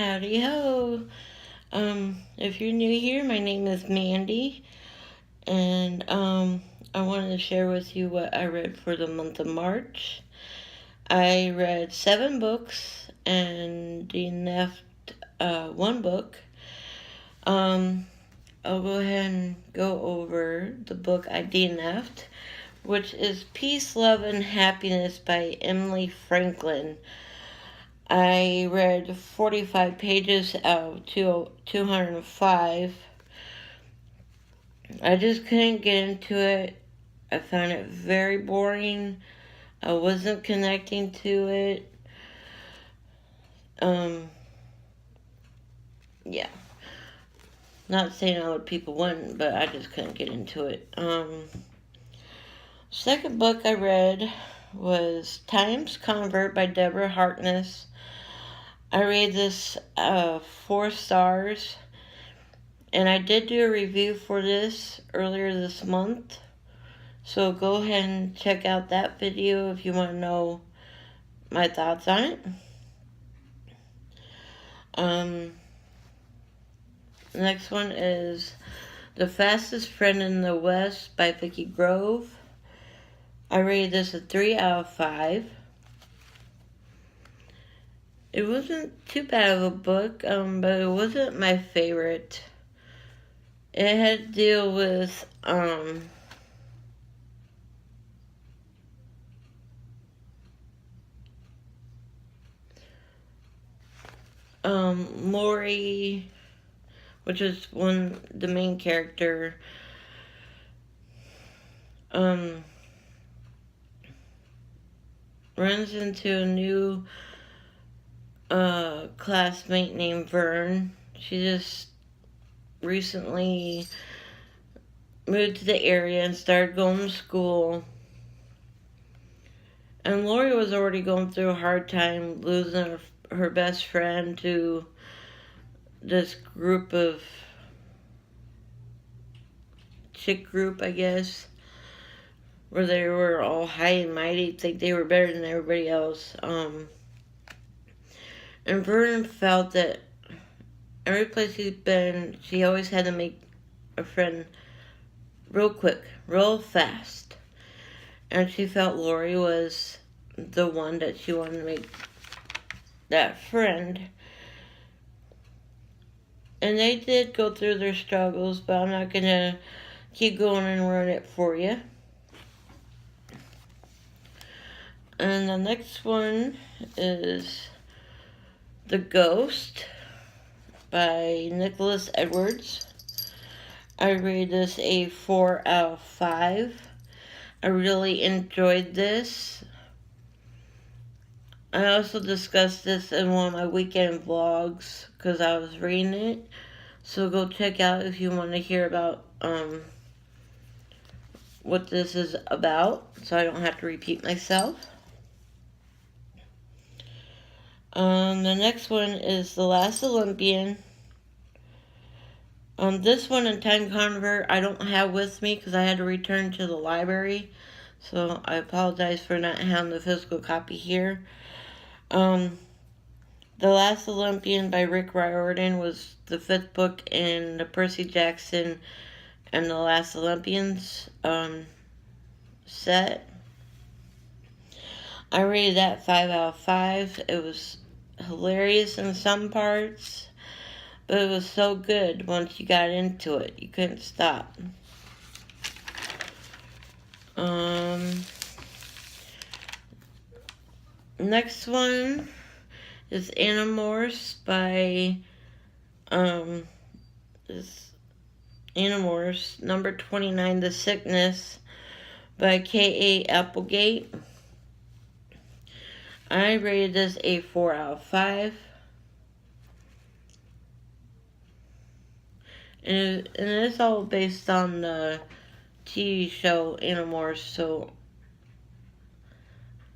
Howdy ho. If you're new here, my name is Mandy, and I wanted to share with you what I read for the month of March. I read 7 books and DNF'd one book. I'll go ahead and go over the book I DNF'd, which is Peace, Love, and Happiness by Emily Franklin. I read 45 pages out of 205. I just couldn't get into it. I found it very boring. I wasn't connecting to it. Yeah. Not saying other people wouldn't, but I just couldn't get into it. Second book I read was Times Convert by Deborah Harkness. I rated this 4 stars, and I did do a review for this earlier this month, so go ahead and check out that video if you want to know my thoughts on it. Next one is The Fastest Friend in the West by Vicky Grove. I rated this a 3 out of 5. It wasn't too bad of a book, but it wasn't my favorite. It had to deal with, Lori, which is the main character, runs into a new classmate named Vern. She just recently moved to the area and started going to school. And Lori was already going through a hard time losing her best friend to this chick group, I guess, where they were all high and mighty, think they were better than everybody else. And Vernon felt that every place he's been, she always had to make a friend real quick, real fast. And she felt Lori was the one that she wanted to make that friend. And they did go through their struggles, but I'm not going to keep going and ruin it for you. And the next one is The Ghost by Nicholas Edwards. I rated this a 4 out of 5. I really enjoyed this. I also discussed this in one of my weekend vlogs because I was reading it. So go check out if you want to hear about what this is about, so I don't have to repeat myself. The next one is The Last Olympian. This one in Time Convert I don't have with me because I had to return to the library. So I apologize for not having the physical copy here. The Last Olympian by Rick Riordan was the 5th book in the Percy Jackson and The Last Olympians set. I rated that 5 out of 5. It was hilarious in some parts, but it was so good once you got into it. You couldn't stop. Next one is Animorphs by Animorphs number 29, The Sickness by K.A. Applegate. I rated this a 4 out of 5. And it's all based on the TV show Animorphs, so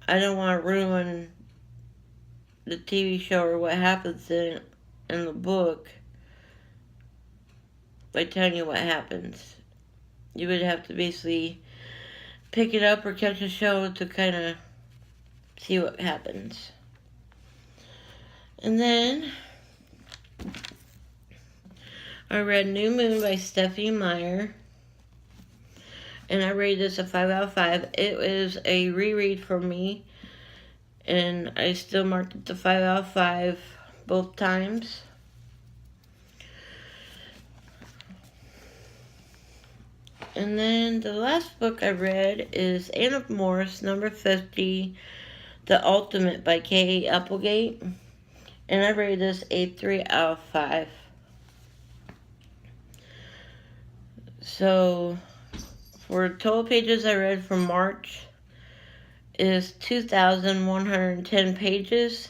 I don't want to ruin the TV show or what happens in the book by telling you what happens. You would have to basically pick it up or catch a show to kind of see what happens. And then I read Newman by Stephanie Meyer, and I rated this a 5 out of 5. It was a reread for me, and I still marked it the 5 out of 5 both times. And then the last book I read is Anna Morris, number 50, The Ultimate by K. Applegate. And I rated this a 3 out of 5. So, for total pages I read from March is 2,110 pages.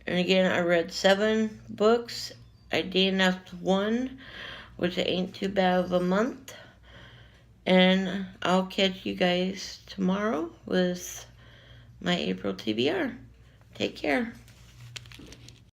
And again, I read 7 books. I DNF'd 1, which ain't too bad of a month. And I'll catch you guys tomorrow with my April TBR. Take care.